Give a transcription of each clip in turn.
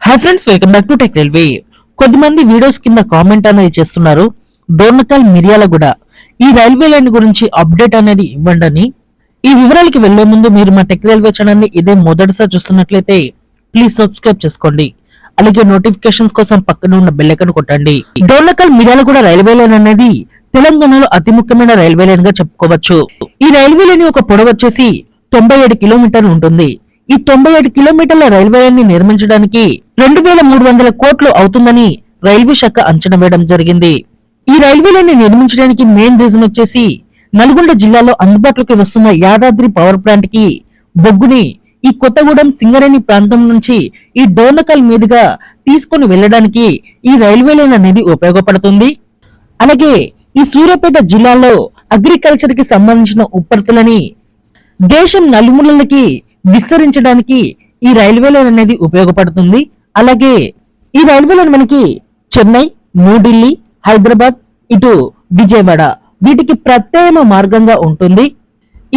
Hi friends, welcome back to tech railway. కొద్దిమంది videos కింద comment అనేది చేస్తున్నారు, డోర్నకల్ మిర్యాలగూడ ఈ రైల్వే లైన్ గురించి అప్డేట్ అనేది ఇవ్వండి. ఈ వివరాలకి వెళ్లే ముందు మీరు మా టెక్ రైల్వే ఛానల్ ని ఇదే మొదటిసారి చూస్తున్నట్లయితే ప్లీజ్ సబ్స్క్రైబ్ చేసుకోండి. అలాగే నోటిఫికేషన్స్ కోసం పక్కన ఉన్న బెల్ ఐకాన్ కొట్టండి. డోర్నకల్ మిర్యాలగూడ రైల్వే లైన్ అనేది తెలంగాణలో అతి ముఖ్యమైన రైల్వే లైన్ గా చెప్పుకోవచ్చు. ఈ రైల్వే లైన్ యొక్క పొడవు వచ్చేసి 97 కిలోమీటర్లు ఉంటుంది. ఈ 97 కిలోమీటర్ల రైల్వే లైన్ ని నిర్మించడానికి 2300 కోట్లు అవుతుందని రైల్వే శాఖ అంచనా వేయడం జరిగింది. ఈ రైల్వే లైన్ ని నిర్మించడానికి మెయిన్ రీజన్ వచ్చేసి నల్గొండ జిల్లాలో అందుబాటులోకి వస్తున్న యాదాద్రి పవర్ ప్లాంట్ కి బొగ్గుని ఈ కొత్తగూడెం సింగరేణి ప్రాంతం నుంచి ఈ డోర్నకల్ మీదుగా తీసుకొని వెళ్ళడానికి ఈ రైల్వే లైన్ అనేది ఉపయోగపడుతుంది. అలాగే ఈ సూర్యాపేట జిల్లాలో అగ్రికల్చర్ కి సంబంధించిన ఉత్పత్తులని దేశం నలుమూలలకి విస్తరించడానికి ఈ రైల్వే లైన్ అనేది ఉపయోగపడుతుంది. అలాగే ఈ రైల్వే లైన్ మనకి చెన్నై, న్యూఢిల్లీ, హైదరాబాద్, ఇటు విజయవాడ వీటికి ప్రత్యేక మార్గంగా ఉంటుంది.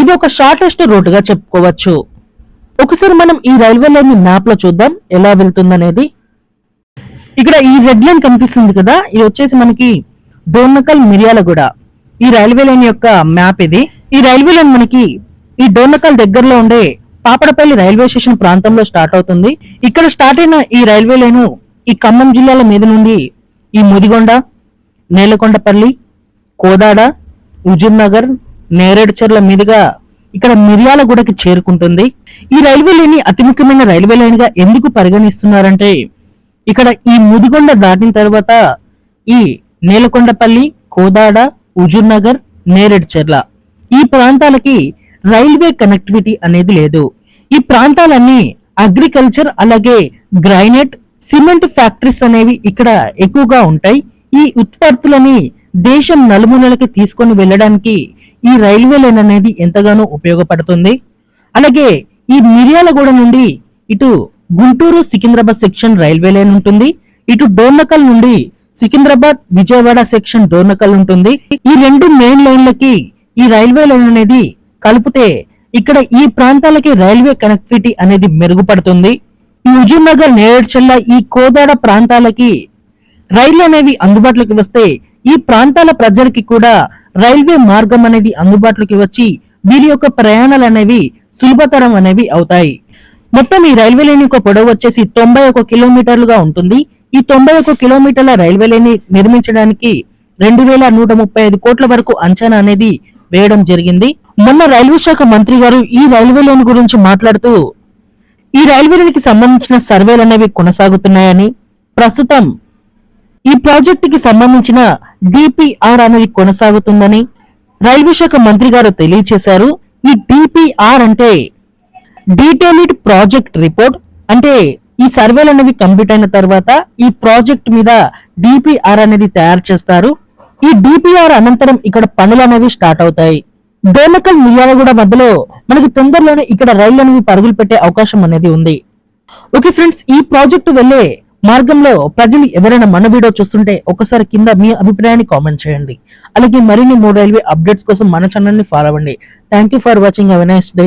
ఇది ఒక షార్టెస్ట్ రూట్ గా చెప్పుకోవచ్చు. ఒకసారి మనం ఈ రైల్వే లైన్ ని మ్యాప్ లో చూద్దాం ఎలా వెళ్తుందనేది. ఇక్కడ ఈ రెడ్ లైన్ కనిపిస్తుంది కదా, ఇది వచ్చేసి మనకి డోర్నకల్ మిర్యాలగూడ ఈ రైల్వే లైన్ యొక్క మ్యాప్ ఇది. ఈ రైల్వే లైన్ మనకి ఈ డోర్నకల్ దగ్గరలో ఉండే పాపడపల్లి రైల్వే స్టేషన్ ప్రాంతంలో స్టార్ట్ అవుతుంది. ఇక్కడ స్టార్ట్ అయిన ఈ రైల్వే లైన్ ఈ ఖమ్మం జిల్లాల మీద నుండి ఈ ముదిగొండ, నేలకొండపల్లి, కోదాడ, హుజూర్ నగర్, నేరేడుచర్ల మీదుగా ఇక్కడ మిర్యాలగూడకి చేరుకుంటుంది. ఈ రైల్వే లైన్ ని అతి ముఖ్యమైన రైల్వే లైన్ గా ఎందుకు పరిగణిస్తున్నారంటే ఇక్కడ ఈ ముదిగొండ దాటిన తర్వాత ఈ నేలకొండపల్లి, కోదాడ, హుజూర్ నగర్, నేరేడుచర్ల ఈ ప్రాంతాలకి రైల్వే కనెక్టివిటీ అనేది లేదు. ఈ ప్రాంతాలన్నీ అగ్రికల్చర్ అలాగే గ్రైనేట్, సిమెంట్ ఫ్యాక్టరీస్ అనేవి ఇక్కడ ఎక్కువగా ఉంటాయి. ఈ ఉత్పత్తులని దేశం నలుమూలలకి తీసుకొని వెళ్ళడానికి ఈ రైల్వే లైన్ అనేది ఎంతగానో ఉపయోగపడుతుంది. అలాగే ఈ మిర్యాలగూడ నుండి ఇటు Guntur Secunderabad section railway line ఉంటుంది. ఇటు డోర్నకల్ నుండి సికింద్రాబాద్ విజయవాడ సెక్షన్ డోర్నకల్ ఉంటుంది. ఈ రెండు మెయిన్ లైన్లకి ఈ రైల్వే లైన్ అనేది కలిపితే ఇక్కడ ఈ ప్రాంతాలకి రైల్వే కనెక్టివిటీ అనేది మెరుగుపడుతుంది. ఈ హుజూర్ నగర్, నేరేడుచర్ల, ఈ కోదాడ ప్రాంతాలకి రైళ్లు అనేవి అందుబాటులోకి వస్తే ఈ ప్రాంతాల ప్రజలకి కూడా రైల్వే మార్గం అనేది అందుబాటులోకి వచ్చి వీరి యొక్క ప్రయాణాలు అనేవి సులభతరం అనేవి అవుతాయి. మొత్తం ఈ రైల్వే లైన్ యొక్క పొడవు వచ్చేసి 91 కిలోమీటర్లుగా ఉంటుంది. ఈ 91 కిలోమీటర్ల రైల్వే లైన్ ని నిర్మించడానికి 2135 కోట్ల వరకు అంచనా అనేది వేయడం జరిగింది. మొన్న రైల్వే శాఖ మంత్రి గారు ఈ రైల్వే లైన్ గురించి మాట్లాడుతూ ఈ రైల్వే లైన్ కి సంబంధించిన సర్వేలు అనేవి కొనసాగుతున్నాయని, ప్రస్తుతం ఈ ప్రాజెక్ట్ కి సంబంధించిన డిపిఆర్ అనేది కొనసాగుతుందని రైల్వే శాఖ మంత్రి గారు తెలియజేశారు. ఈ డిపిఆర్ అంటే డీటెయిల్డ్ ప్రాజెక్ట్ రిపోర్ట్. అంటే ఈ సర్వేలు అనేవి కంప్లీట్ అయిన తర్వాత ఈ ప్రాజెక్ట్ మీద డిపిఆర్ అనేది తయారు చేస్తారు. ఈ డిపిఆర్ అనంతరం ఇక్కడ పనులు అనేవి స్టార్ట్ అవుతాయి. డోర్నకల్ మిర్యాలగూడ మధ్యలో మనకి తొందరలోనే ఇక్కడ రైళ్లు అనేవి పరుగులు పెట్టే అవకాశం అనేది ఉంది. ఓకే ఫ్రెండ్స్, ఈ ప్రాజెక్టు వెళ్లే మార్గంలో ప్రజలు ఎవరైనా మన వీడియో చూస్తుంటే ఒకసారి కింద మీ అభిప్రాయాన్ని కామెంట్ చేయండి. అలాగే మరిన్ని 3 రైల్వే అప్డేట్స్ కోసం మన ఛానల్ ని ఫాలో అవ్వండి. Thank you for watching. Have a nice day.